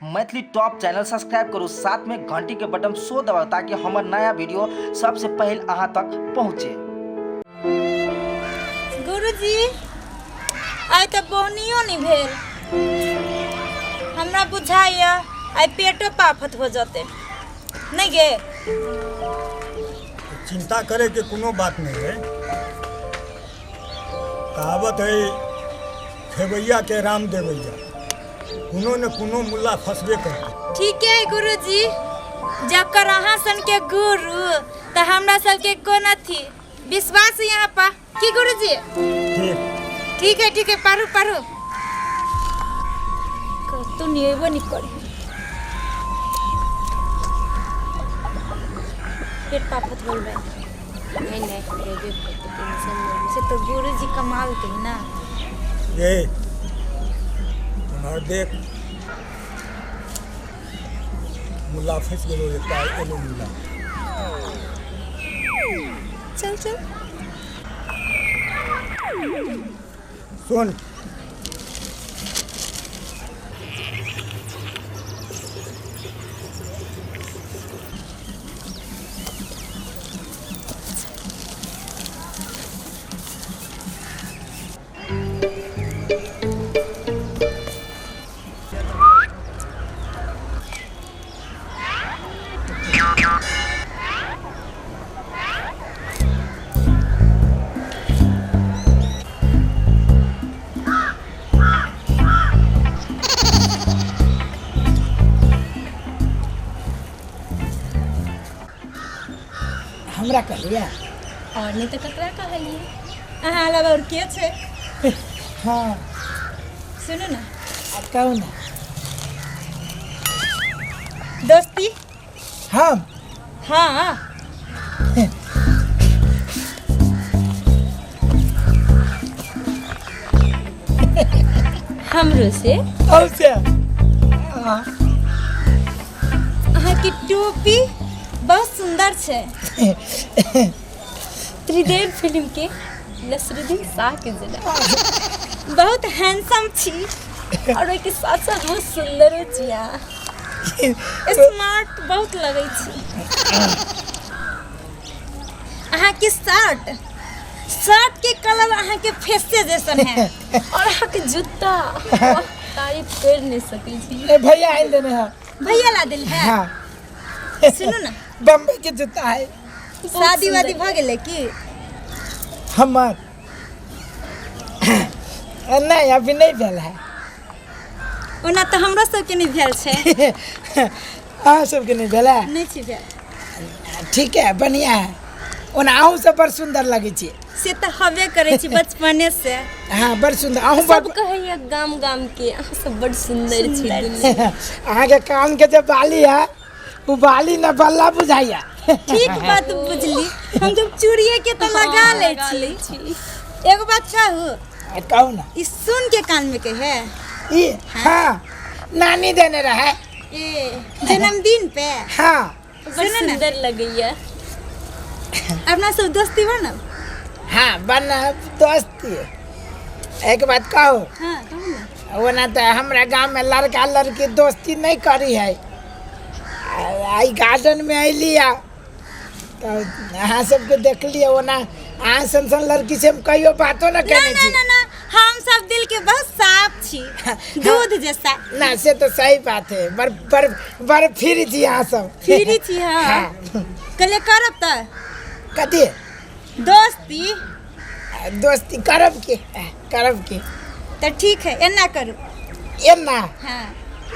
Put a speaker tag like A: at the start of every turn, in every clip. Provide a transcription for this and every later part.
A: Maithili top channel subscribe करू, साथ में घंटी के बटन सो दबाओ ताकि हमार नया वीडियो सबसे पहले अहाँ तक पहुँचे।
B: गुरुजी आइ तो बहनियो नहीं भेल, हमरा बुझाइया आइ पेटो पाफत हो जाते नहीं गे।
C: चिंता करे के कोनो बात नहीं है। कहावत है खेवैया के राम देवैया, कोनो न कोनो मुल्ला फंसबे करते।
B: ठीक है गुरुजी, जकर अहाँ सन के गुरु तो हमरा सब के कोना थी विश्वास यहाँ पा की गुरुजी। ठीक है पढ़ू तो नियबो नहीं करी पेट पापत बोल रहे नहीं से तो गुरुजी कमाल के ना
C: ये तुम्हार देख मुल्ला फंस गेलो एकटा एलो मुल्ला।
B: चल
C: सुन
D: हमरा कहलिया
B: और नहीं तो कतरा कहलिए अहाँ अलावा और के छे।
D: हाँ
B: सुनो ना
D: कहू ना
B: दोस्ती
D: हम
B: हाँ हमरो से
D: और से हाँ
B: अहाँ की टोपी बहुत सुंदर छे। त्रिदेव फिल्म के नसरुद्दीन शाह के जना बहुत हैंडसम छी और एक साथ साथ बहुत सुंदर छिया, स्मार्ट बहुत लगे छी। अहाँ के शर्ट के कलर अहाँ के फेसे जैसन है और अहाँ के जूता तारीफ कर नहीं सकै छी।
D: भैया आइल देने हैं।
B: भैया ला दिल है।
D: हाँ
B: सुनो ना
D: बम्बई के जूता है।
B: शादी वादी भ गेले की
D: हमार नहीं अभी नहीं भेल है।
B: ओना तो हमरा सबके नहीं भेल छे।
D: अहाँ सबके नहीं भेल है।
B: नहीं छी भेल।
D: ठीक है बढ़िया है। ओना अहूँ सब बड़ सुंदर लगे छी।
B: से तो हवे करे छी बचपने से।
D: हाँ बड़ सुंदर अहूँ
B: सब कहैया गाम के अहाँ सब बड़ सुंदर छी दुनिया।
D: अहाँ के कान के जो बाली है वो बाली न बल्ला बुझाइया।
B: ठीक बात बुझली, हम जब चूड़िए के तो लगा ले छी। एगो बात कहू
D: कहू ना
B: ई सुन के कान में के है
D: ये हाँ नानी देने रहे
B: ए जन्मदिन पे।
D: हाँ
B: बड़ सुंदर लगैया। अपना सब दोस्ती बनब।
D: हाँ बना दोस्ती। एक बात कहू
B: हाँ कहू ना।
D: वो ना तो हमारा गांव में लड़का लड़की दोस्ती नहीं करी है। आई गार्डन में अली तो अहाँ सबके देख लिया वो ना अहाँ सन लड़की से हम कहियो बातो ना कहने छी।
B: ना हम सब दिल के बहुत साफ छी दूध जैसा।
D: ना से तो सही बात है। बर फिर जी अहाँ सब
B: फिरी छी। हाँ कले करब त
D: कथी दोस्ती करब के
B: तो ठीक है एना करू।
D: एना
B: हाँ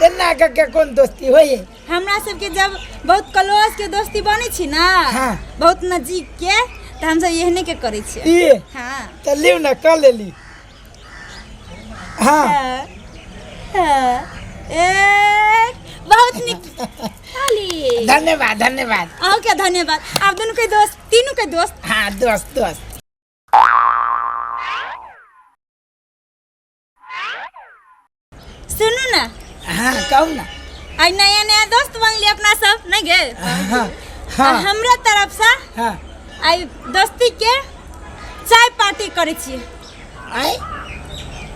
D: एना के कौन दोस्ती होई।
B: हमरा सबके जब बहुत क्लोज के दोस्ती बने छी ना।
D: हाँ।
B: बहुत नजदीक के तो हम सब एहने के करे छी।
D: ये
B: हाँ
D: तो लियो ना कर लेली। हाँ
B: ए बहुत निक ताली।
D: धन्यवाद
B: आओ क्या धन्यवाद। आप दोनों के दोस्त तीनों के दोस्त।
D: हाँ दोस्त
B: सुनो ना
D: हाँ कहू ना
B: आज नया दोस्त बन लिया अपना सब नहीं गे।
D: हाँ हाँ
B: हमरा तरफ से
D: हाँ
B: आई दोस्ती के चाय पार्टी करे छी।
D: आई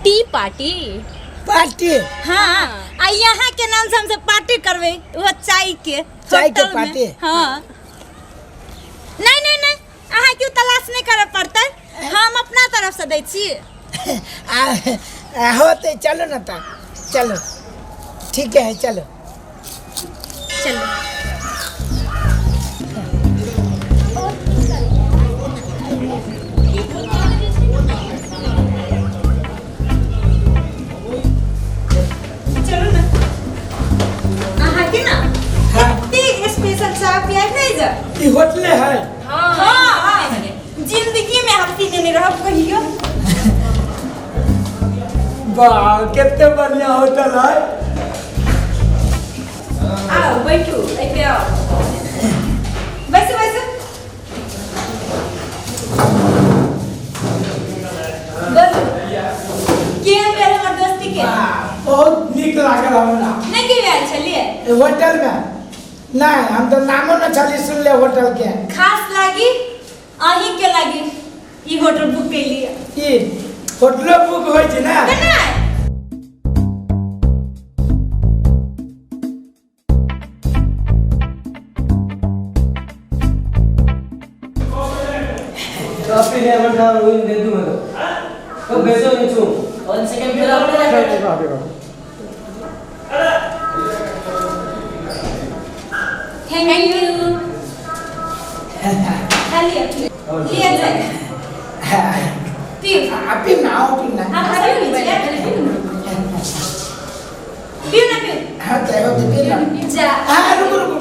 B: टी पार्टी
D: पार्टी
B: हाँ आ यहाँ के नाम से हमसे पार्टी करवे वो चाय के
D: चाय के
B: होटल में।
D: पार्टी?
B: हाँ नहीं नहीं नहीं अहाँ क्यों तलाश नहीं करे पड़ते हम अपना तरफ से दै छी
D: होते चलो ना ता चलो ठीक है चलो
B: चलो चलो ना अहाँ के ना इतनी स्पेशल चाय पिया नहीं जा
D: ये होटल है
B: हाँ जिंदगी में हम पीने नहीं रह कहियो
D: वाह कितने बढ़िया होटल है
B: आओ बैठो ऐसे आओ बैठो बैठो बोलो केहन भेल हमर दोस्ती के
D: बहुत नीक लागल हमरा
B: नहीं के आयल छलिए
D: होटल में नहीं हम तो नामो न छली सुनले होटल के
B: खास लागी अहीं के लागी ई होटल बुक के लिए
D: ई होटलो बुक होय छै ना
B: केना
E: काफी है बड़ा वही दे दूं मैं तो बेचो नहीं छू और सेकंड फिर आपने रखा
B: थैंक यू खाली लिया जाए पी
D: आप ही ना आओ कि ना
B: हम पी ना पी
D: हां तो हो पी ना
B: जा
D: हां रुको रुको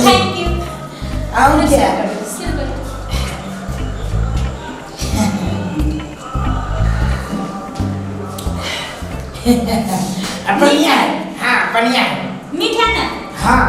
B: थैंक यू
D: आओ क्या बढ़िया है हाँ बढ़िया है
B: मीठा ना
D: हाँ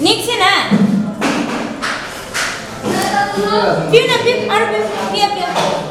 B: नीक से ना पियो ना पियो और पियो पियो